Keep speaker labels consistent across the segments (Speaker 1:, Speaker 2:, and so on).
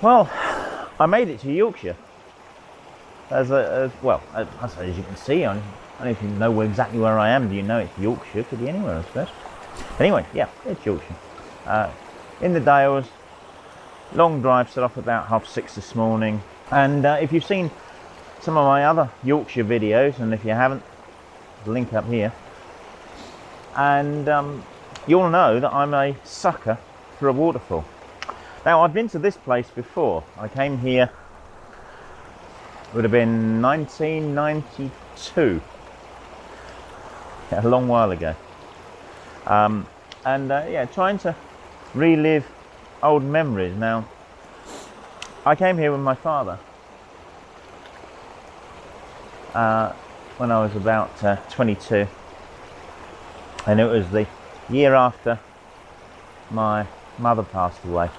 Speaker 1: Well, I made it to Yorkshire. Well, I suppose as you can see, I don't know if you know exactly where I am. Do you know it's Yorkshire? Could be anywhere, I suppose. Anyway, yeah, it's Yorkshire. In the Dales, long drive, set off about 6:30 this morning. And if you've seen some of my other Yorkshire videos, and if you haven't, the link up here. And you'll know that I'm a sucker for a waterfall. Now, I've been to this place before. I came here, it would have been 1992, a long while ago. Yeah, trying to relive old memories. Now, I came here with my father when I was about 22, and it was the year after my mother passed away.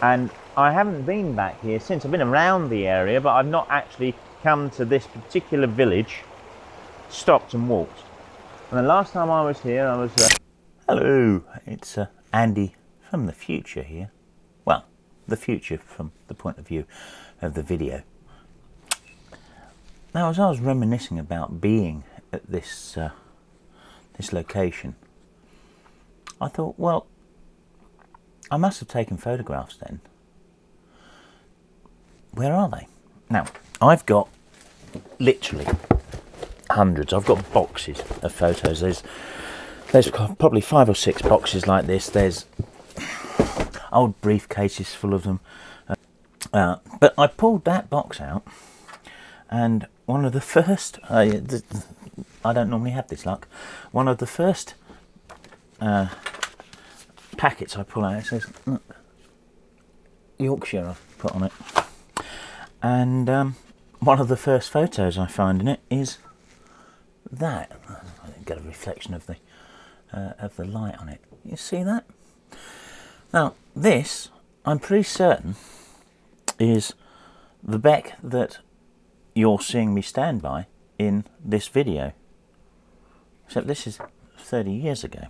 Speaker 1: And I haven't been back here since. I've been around the area, but I've not actually come to this particular village, stopped and walked. And the last time I was here, I was... Hello, it's Andy from the future here. Well, the future from the point of view of the video. Now, as I was reminiscing about being at this location, I thought, well, I must have taken photographs then. Where are they? Now, I've got literally hundreds. I've got boxes of photos. There's probably 5 or 6 boxes like this. There's old briefcases full of them. But I pulled that box out, and one of the first, I don't normally have this luck, one of the first packets I pull out, it says, look, Yorkshire I've put on it. And one of the first photos I find in it is that. I get a reflection of the light on it. You see that? Now, this, I'm pretty certain, is the beck that you're seeing me stand by in this video. Except this is 30 years ago.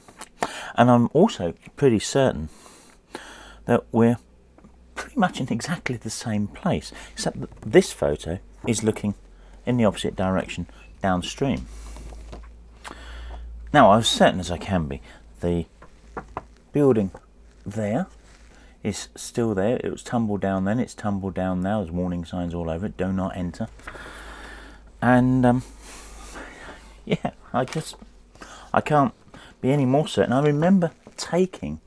Speaker 1: And I'm also pretty certain that we're pretty much in exactly the same place, except that this photo is looking in the opposite direction downstream. Now, I'm certain as I can be, the building there is still there. It was tumbled down then, it's tumbled down now. There's warning signs all over it, do not enter. And yeah, I can't be any more certain. I remember taking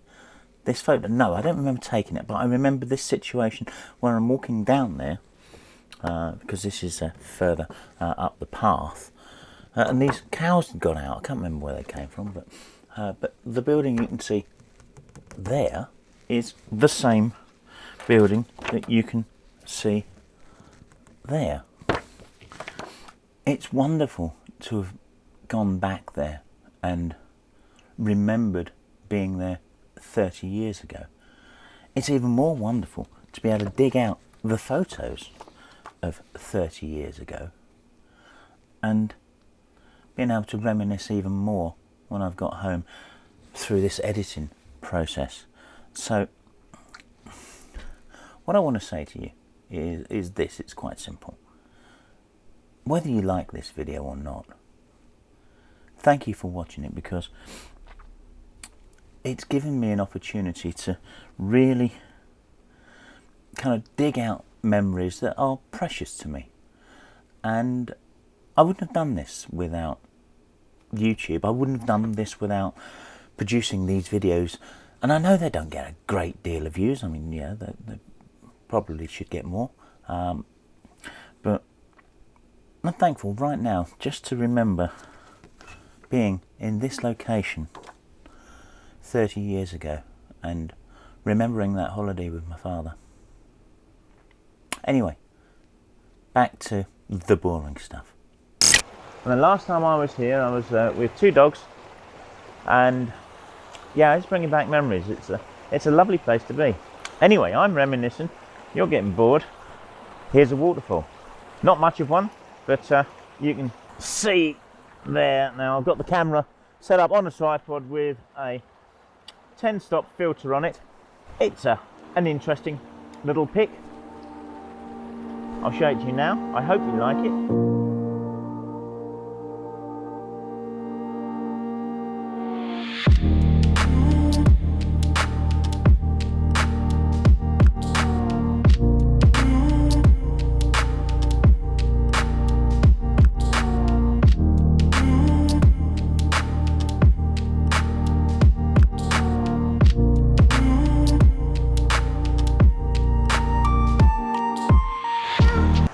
Speaker 1: this photo. No, I don't remember taking it, but I remember this situation where I'm walking down there, because this is further up the path, and these cows had gone out. I can't remember where they came from, but the building you can see there is the same building that you can see there. It's wonderful to have gone back there and remembered being there 30 years ago. It's even more wonderful to be able to dig out the photos of 30 years ago and being able to reminisce even more when I've got home through this editing process. So what I want to say to you is this. It's quite simple. Whether you like this video or not, thank you for watching it, because it's given me an opportunity to really kind of dig out memories that are precious to me. And I wouldn't have done this without YouTube. I wouldn't have done this without producing these videos. And I know they don't get a great deal of views. I mean, yeah, they probably should get more. But I'm thankful right now just to remember being in this location 30 years ago and remembering that holiday with my father. Anyway, back to the boring stuff. And the last time I was here, I was with 2 dogs, and yeah, it's bringing back memories. It's a lovely place to be. Anyway, I'm reminiscing. You're getting bored. Here's a waterfall. Not much of one, but you can see there. Now, I've got the camera set up on a tripod with a 10-stop filter on it. It's a an interesting little pic. I'll show it to you now. I hope you like it.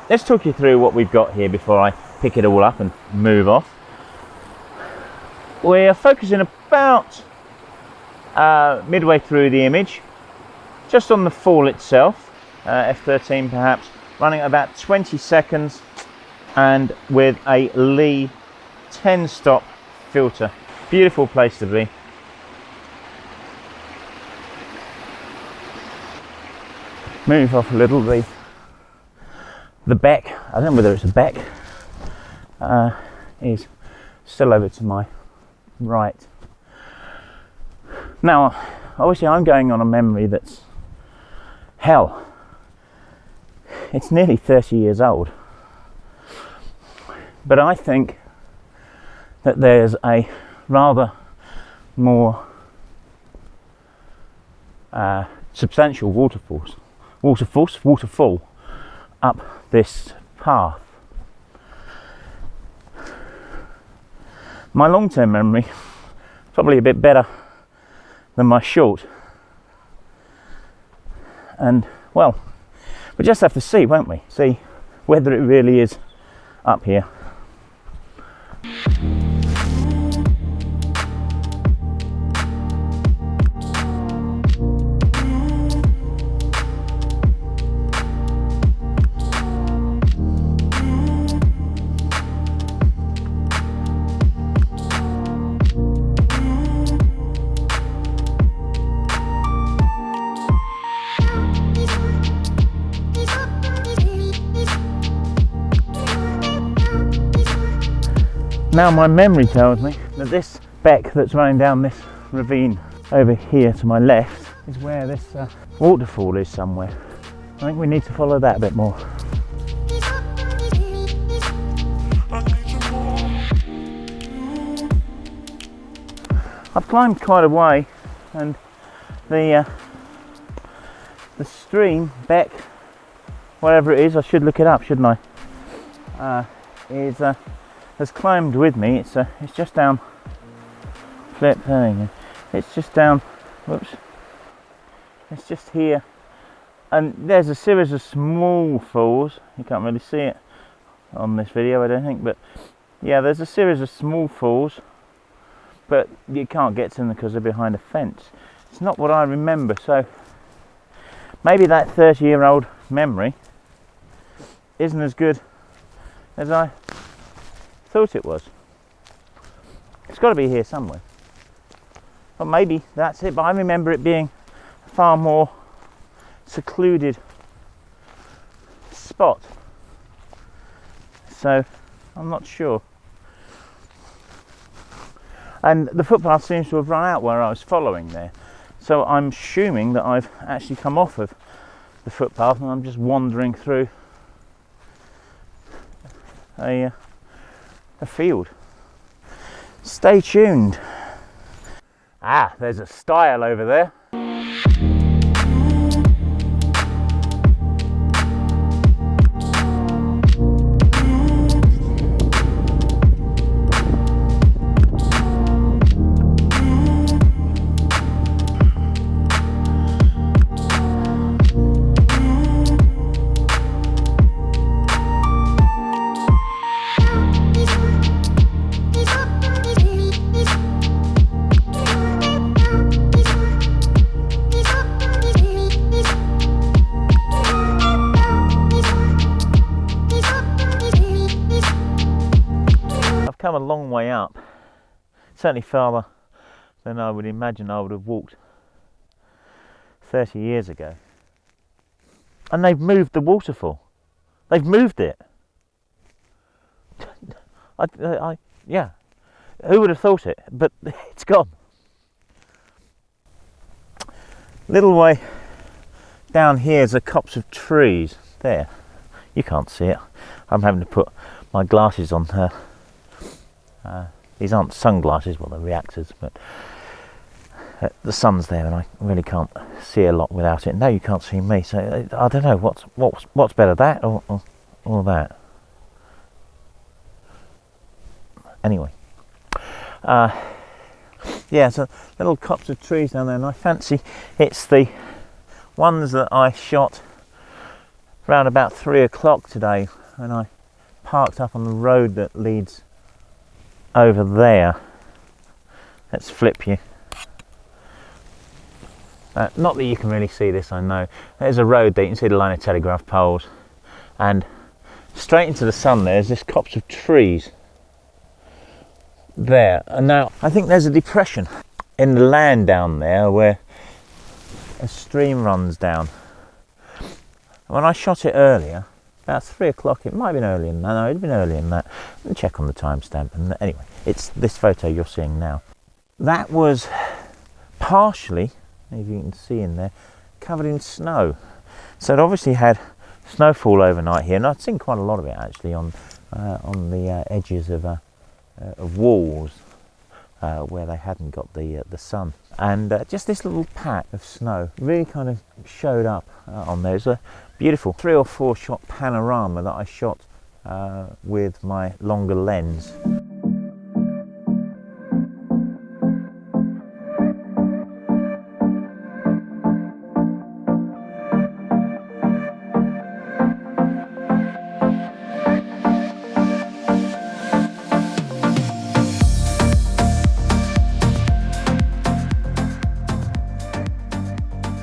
Speaker 1: Let's talk you through what we've got here before I pick it all up and move off. We're focusing about midway through the image, just on the fall itself, f13 perhaps, running at about 20 seconds and with a Lee 10 stop filter. Beautiful place to be. Move off a little, the beck, I don't know whether it's a beck, is still over to my right. Now, obviously I'm going on a memory that's, hell, it's nearly 30 years old. But I think that there's a rather more substantial waterfall up this path. My long-term memory probably a bit better than my short, and well, we just have to see, won't we? See whether it really is up here. Now my memory tells me that this beck that's running down this ravine over here to my left is where this waterfall is somewhere. I think we need to follow that a bit more. I've climbed quite a way, and the stream, beck, whatever it is, I should look it up, shouldn't I? Has climbed with me. It's just down. Flip. There you go. It's just down. Whoops. It's just here, and there's a series of small falls. You can't really see it on this video, I don't think, but yeah, there's a series of small falls, but you can't get to them because they're behind a fence. It's not what I remember, so maybe that 30-year-old memory isn't as good as I thought it was. It's got to be here somewhere. But maybe that's it, but I remember it being a far more secluded spot. So I'm not sure. And the footpath seems to have run out where I was following there. So I'm assuming that I've actually come off of the footpath and I'm just wandering through a field. Stay tuned. Ah, there's a stile over there. Come a long way up, certainly farther than I would imagine I would have walked 30 years ago. And they've moved the waterfall. They've moved it. Yeah, who would have thought it? But it's gone. Little way down here is a copse of trees. There, you can't see it. I'm having to put my glasses on her. These aren't sunglasses, well, they're reactors, but the sun's there and I really can't see a lot without it. No, you can't see me, so I don't know what's better, that or that. Anyway, yeah, so little copse of trees down there, and I fancy it's the ones that I shot around about 3 o'clock today when I parked up on the road that leads over there. Let's flip you. Not that you can really see this, I know. There's a road there, you can see the line of telegraph poles, and straight into the sun there's this copse of trees there. And now I think there's a depression in the land down there where a stream runs down. When I shot it earlier, about 3 o'clock, it might have been earlier than that. No, it'd been earlier than that. Let me check on the timestamp. And anyway, it's this photo you're seeing now. That was partially, if you can see in there, covered in snow. So it obviously had snowfall overnight here, and I'd seen quite a lot of it actually on the edges of walls where they hadn't got the sun. And just this little patch of snow really kind of showed up on there. It's a beautiful 3 or 4 shot panorama that I shot with my longer lens.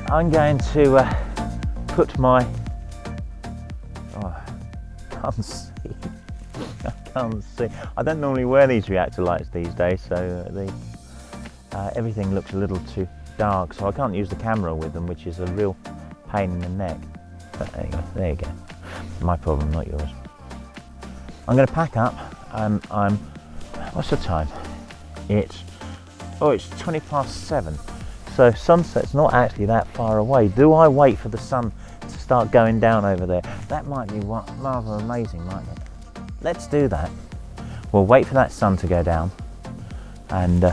Speaker 1: I'm going to put my, I can't see, I can't see. I don't normally wear these reactor lights these days, so everything looks a little too dark, so I can't use the camera with them, which is a real pain in the neck. But there you go. My problem, not yours. I'm going to pack up, and what's the time? It's 7:20. So sunset's not actually that far away. Do I wait for the sun to start going down over there? That might be rather amazing, mightn't it? Let's do that. We'll wait for that sun to go down, and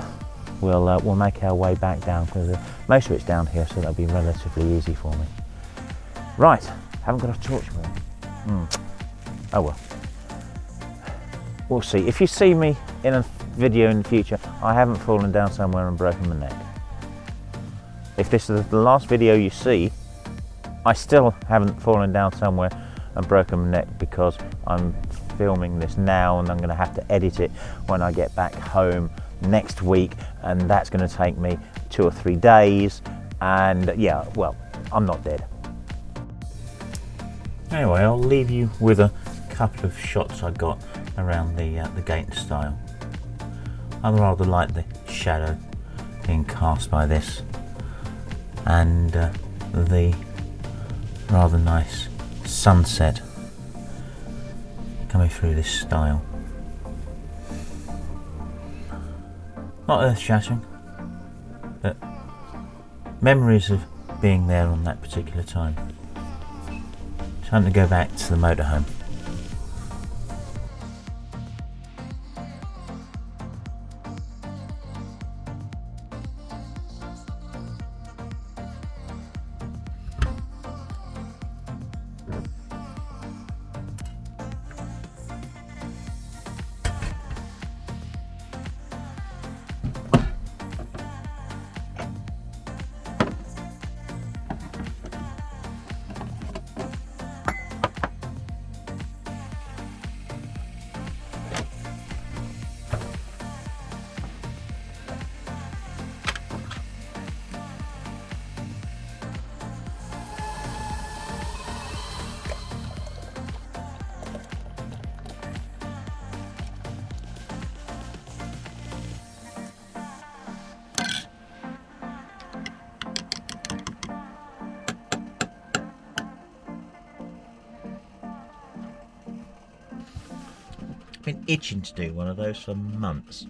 Speaker 1: we'll make our way back down, because most of it's down here, so that'll be relatively easy for me. Right, haven't got a torch with me. Oh well. We'll see. If you see me in a video in the future, I haven't fallen down somewhere and broken my neck. If this is the last video you see, I still haven't fallen down somewhere and broken my neck, because I'm filming this now and I'm going to have to edit it when I get back home next week, and that's going to take me 2 or 3 days, and yeah, well, I'm not dead. Anyway, I'll leave you with a couple of shots I got around the Ghent style. I rather like the shadow being cast by this, and the rather nice sunset coming through this style. Not earth-shattering, but memories of being there on that particular time. Time to go back to the motorhome. Been itching to do one of those for months.